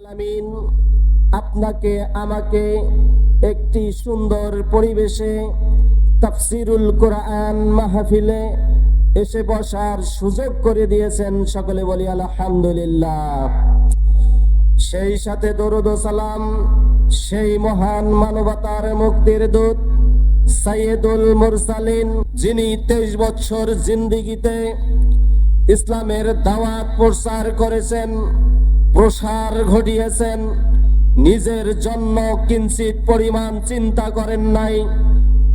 আলামিন আপনাকে আমাকে একটি সুন্দর পরিবেশে তাফসিরুল কোরআন মাহফিলে এসে বসার সুযোগ করে দিয়েছেন। সকলে বলি আলহামদুলিল্লাহ। সেই সাথে দরুদ ও সালাম সেই মহান মানবতার মুক্তির দূত সাইয়্যিদুল মুরসালিন, যিনি 23 বছর জিন্দেগিতে ইসলামের দাওয়াত প্রচার করেছেন, প্রসার ঘটিয়েছেন, নিজের জন্য কিঞ্চিত পরিমাণ চিন্তা করেন নাই।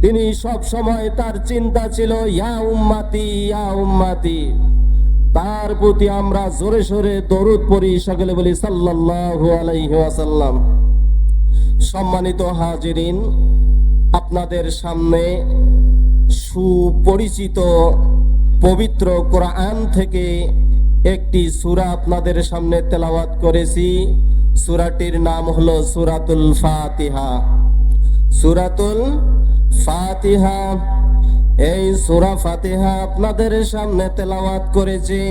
তিনি সব সময় তার চিন্তা ছিল ইয়া উম্মতি ইয়া উম্মতি। তার প্রতি আমরা জোরে সোরে দরুদ পড়ি, সকলে বলি সাল্লাল্লাহু আলাইহি ওয়াসাল্লাম। সম্মানিত হাজিরিন, আপনাদের সামনে সুপরিচিত পবিত্র কোরআন থেকে একটি সূরা আপনাদের সামনে তেলাওয়াত করেছি। সূরাটির নাম হলো সূরাতুল ফাতিহা। সূরাতুল ফাতিহা, এই সূরা ফাতিহা আপনাদের সামনে তেলাওয়াত করেছি।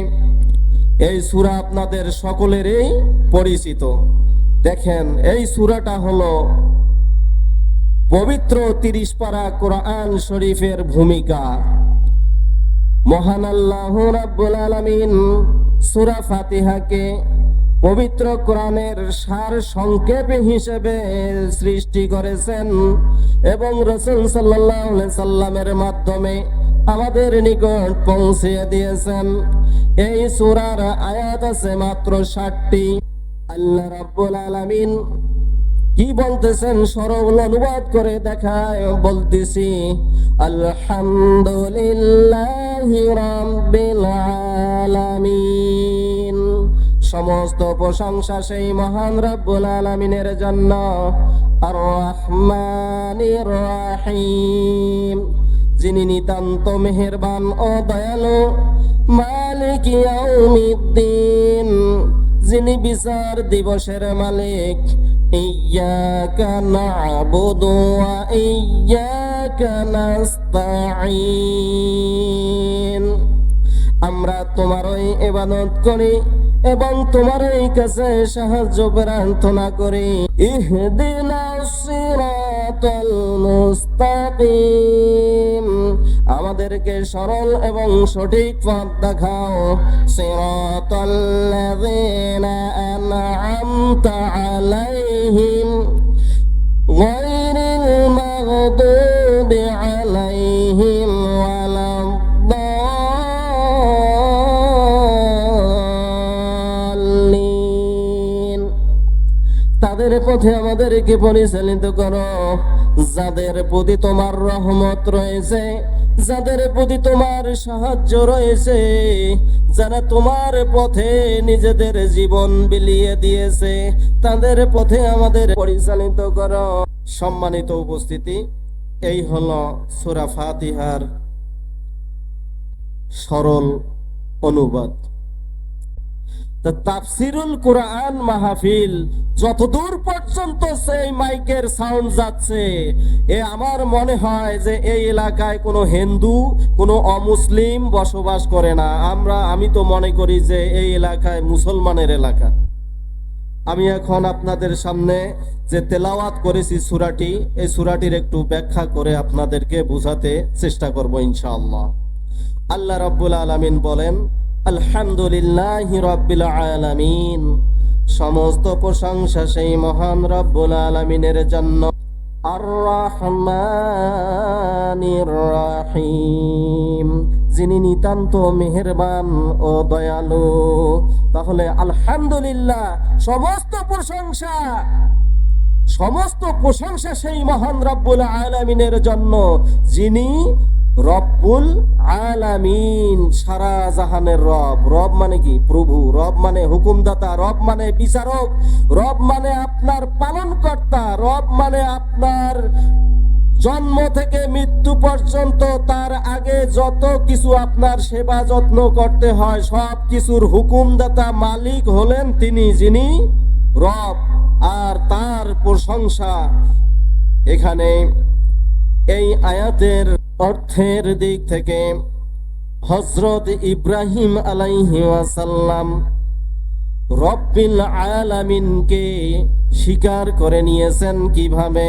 এই সূরা আপনাদের সকলেরই পরিচিত। দেখেন, এই সূরাটা হলো পবিত্র 30 পারা কোরআন শরীফের ভূমিকা। মহান আল্লাহ রাব্বুল আলামিন সূরা ফাতিহাকে পবিত্র কোরআনের সার সংক্ষেপ হিসেবে সৃষ্টি করেছেন এবং রাসূল সাল্লাল্লাহু আলাইহি সাল্লামের মাধ্যমে আমাদের নিকট পৌঁছে দিয়েছেন। এই সূরার আয়াত আছে মাত্র 60টি। আল্লাহ রাব্বুল আলামিন কি বলতেছেন সরল অনুবাদ করে দেখায়, বলতেছি আলহামদুলিল্লাহি রাব্বিল আলামিন। সমস্ত প্রশংসা সেই মহান রব্বুল আলামিনের জন্য। আর রহমানির রহিম, যিনি নিতান্ত মেহেরবান ও দয়ালু। মালিক ইয়াউমিদ্দিন, যিনি বিচার দিবসের মালিক। ইয়্যাকা না'বুদু ওয়া ইয়্যাকা নাস্তাঈন, আমরা তোমারই ইবাদত করি এবং তোমারই কাছে সাহায্য প্রার্থনা করি। ইহদিনাস সিরাতাল মুস্তাকিম, আমাদেরকে সরল এবং সঠিক পথ দেখাও। সিরাতাল্লাযীনা আন'আমতা আলাইহিম গায়রিল মাগদুবি আলাইহিম ওয়ালাদ-দাল্লিন, তাদের পথে আমাদেরকে পরিচালিত করো যাদের প্রতি তোমার রহমত রয়েছে, যাদের প্রতি তোমার সাহায্য রয়েছে, যারা তোমার পথে নিজেদের জীবন বিলিয়ে দিয়েছে, তাদের পথে আমাদের পরিচালিত করো। সম্মানিত উপস্থিতি, এই হলো সূরা ফাতিহার সরল অনুবাদ। তাফসিরুল কোরআন মাহফিল যতদূর পর্যন্ত সেই মাইকের সাউন্ড যাচ্ছে, আমার মনে হয় যে এই এলাকায় কোনো হিন্দু, কোনো অমুসলিম বসবাস করে না। আমি তো মনে করি যে এই এলাকায় মুসলমানের এলাকা। আমি এখন আপনাদের সামনে যে তেলাওয়াত করেছি সূরাটি, এই সূরাটির একটু ব্যাখ্যা করে আপনাদেরকে বোঝাতে চেষ্টা করব ইনশাআল্লাহ। আল্লাহ রাব্বুল আলামিন বলেন, আলহামদুলিল্লাহি রাব্বিল আলামিন, সমস্ত প্রশংসা সেই মহান রব্বুল আলামিনের জন্য। আর রহমানির রহিম, যিনি নিতান্ত মেহেরবান ও দয়ালু। তাহলে আলহামদুলিল্লাহ, সমস্ত প্রশংসা সেই মহান রব্বুল আলামিনের জন্য, যিনি রব্বুল আলামিন, সারা জাহানের রব। রব মানে কি? প্রভু। রব মানে হুকুমদাতা, রব মানে বিচারক, রব মানে আপনার পালনকর্তা, রব মানে আপনার জন্ম থেকে মৃত্যু পর্যন্ত, তার আগে যত কিছু আপনার সেবা যত্ন করতে হয় সব কিছুর হুকুমদাতা মালিক হলেন তিনি, যিনি রব। আর তার প্রশংসা এখানে এই আয়াতের অর্থের দিক থেকে হযরত ইব্রাহিম আলাইহিস সালাম রব্বিল আলামিনকে স্বীকার করে নিয়েছেন কিভাবে?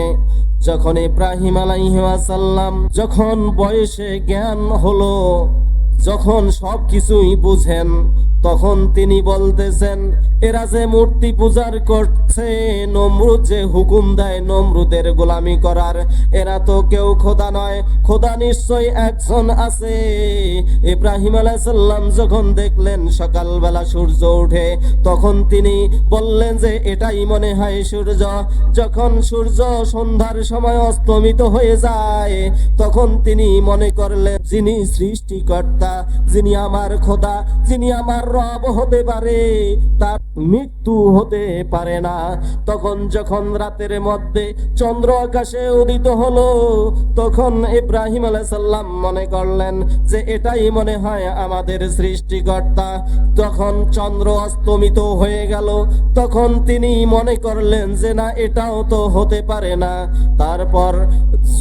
যখন ইব্রাহিম আলাইহিস সালাম যখন বয়সে জ্ঞান হলো, যখন সবকিছুই বুঝেন, তখন তিনি বলতেছেন এরা যে মূর্তি পূজার করছে, নমরুদ যে হুকুম দেয় নমরুদের গোলামি করার, এরা তো কেউ খোদা নয়, খোদা নিশ্চয় একজন আছে। ইব্রাহিম আলাইহিস সালাম যখন দেখলেন সকালবেলা সূর্য ওঠে, তখন তিনি বললেন যে এটাই মনে হয় সূর্য। যখন সূর্য সন্ধ্যার সময় অস্তমিত হয়ে যায়, তখন তিনি মনে করলেন যিনি সৃষ্টিকর্তা, যিনি আমার খোদা, যিনি আমার রব হতে পারে, তার মৃত্যু হতে পারে না। তখন যখন রাতের মধ্যে চন্দ্র আকাশে উদিত হলো, তখন ইব্রাহিম আলাইহিস সালাম মনে করলেন যে এটাই মনে হয় আমাদের সৃষ্টিকর্তা। তখন চন্দ্র অস্তমিত হয়ে গেল, তখন তিনি মনে করলেন যে না, এটাও তো হতে পারে না। তারপর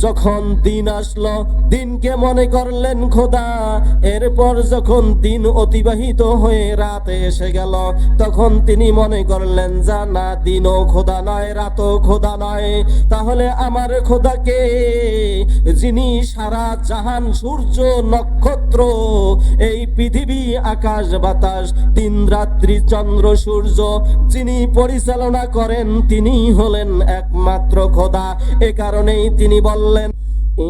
যখন দিন আসলো, দিনকে মনে করলেন খোদা। এরপর যখন দিন অতিবাহিত হয়ে রাত এসে গেল, তখন তিনি মনে করলেন যা না, দিনও খোদা নয়, রাতও খোদা নয়, তাহলে আমার খোদাকে, যিনি সারা জাহান, সূর্য নক্ষত্র, এই পৃথিবী আকাশ বাতাস, দিন রাত্রি চন্দ্র সূর্য যিনি পরিচালনা করেন, তিনি হলেন একমাত্র খোদা। এ কারণেই তিনি বললেন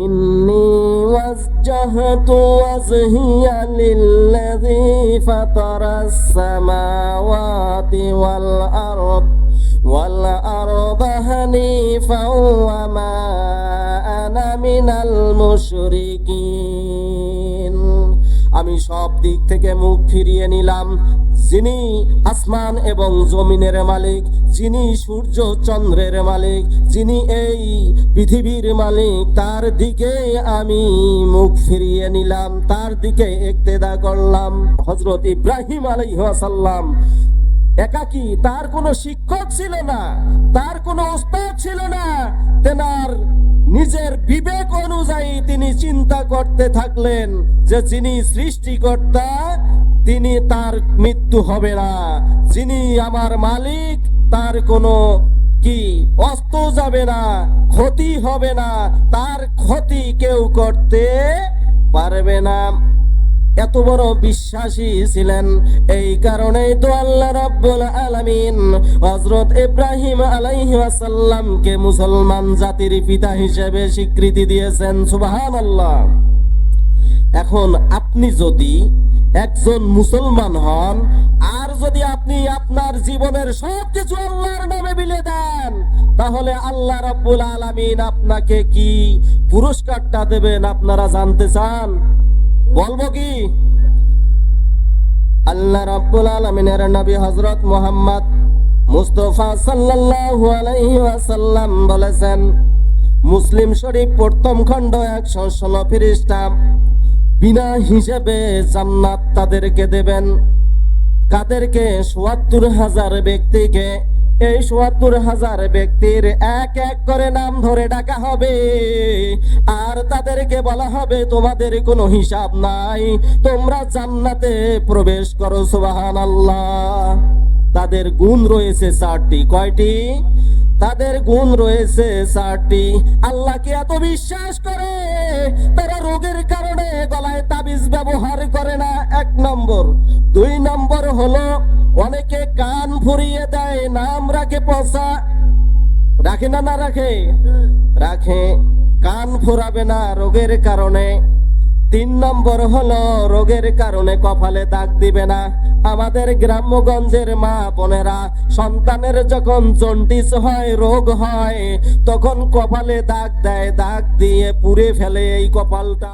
ইন্নী ওয়াজজাহতু ওয়াজহিয়া লিল্লাযী ফাতারাস সামাওয়াতি ওয়াল আরদা হানিফান ওয়া মা আনা মিনাল মুশরিকিন। আমি সব দিক থেকে মুখ ফিরিয়ে নিলাম, যিনি আসমান এবং জমিনের মালিক, যিনি সূর্য চন্দ্রের মালিক, যিনি এই পৃথিবীর মালিক, তার দিকে আমি মুখ ফিরিয়ে নিলাম, তার দিকে ইক্তেদা করলাম। হযরত ইব্রাহিম আলাইহিস সালাম একাকী, তার কোনো শিক্ষক ছিল না, তার কোনো ওস্তাদ ছিল না। তেনার নিজের বিবেক অনুযায়ী তিনি চিন্তা করতে থাকলেন যে যিনি সৃষ্টিকর্তা, তিনি, তার মৃত্যু হবে না, যিনি আমার মালিক, তার কোনো কি অস্ত যাবে না, ক্ষতি হবে না, তার ক্ষতি কেউ করতে পারবে না। এত বড় বিশ্বাসী ছিলেন। এই কারণেই তো আল্লাহ রাব্বুল আলামিন হযরত ইব্রাহিম আলাইহিস সালামকে মুসলমান জাতির পিতা হিসেবে স্বীকৃতি দিয়েছেন। সুবহানাল্লাহ। এখন আপনি যদি একজন মুসলমান হন, আর যদি আপনি আপনার জীবনের সবকিছু আল্লাহর নামে বিলিয়ে দেন, তাহলে আল্লাহ রাব্বুল আলামিন আপনাকে কি পুরস্কারটা দেবেন আপনারা জানতে চান? বলবো কি? আল্লাহ রাব্বুল আলামিনের নবী হযরত মুহাম্মদ মুস্তাফা সাল্লাল্লাহু আলাইহি ওয়াসাল্লাম বলেছেন, মুসলিম শরীফ প্রথম খণ্ড 116 পৃষ্ঠা, বিনা হিসেবে জান্নাত তাদেরকে দেবেন। কাদেরকে? ৭৪,০০০ ব্যক্তিকে। এই ৭৪,০০০ ব্যক্তির এক এক করে নাম ধরে ডাকা হবে, আর তাদেরকে বলা হবে তোমাদের কোনো হিসাব নাই, তোমরা জান্নাতে প্রবেশ করো। সুবহানাল্লাহ। তাদের গুণ রয়েছে 4টি। কয়টি? তাদের গুণ রয়েছে 4টি। আল্লাহকে এত বিশ্বাস করে, তারা রোগের কারণে গলায় তাবিজ ব্যবহার করে না, 1 নম্বর। 2 নম্বর হলো অনেকে কান ফুরিয়ে দেয়, নাম রাখে পচা। রাখে না? না রাখে? রাখে। কান ফুরাবে না রোগের কারণে। 3 নম্বর হলো রোগের কারণে কপালে দাগ দিবে না। আমাদের গ্রাম্যগঞ্জের মা বোনেরা সন্তানের যখন জন্ডিস হয়, রোগ হয়, তখন কপালে দাগ দেয়, দাগ দিয়ে পুড়ে ফেলে এই কপালটা।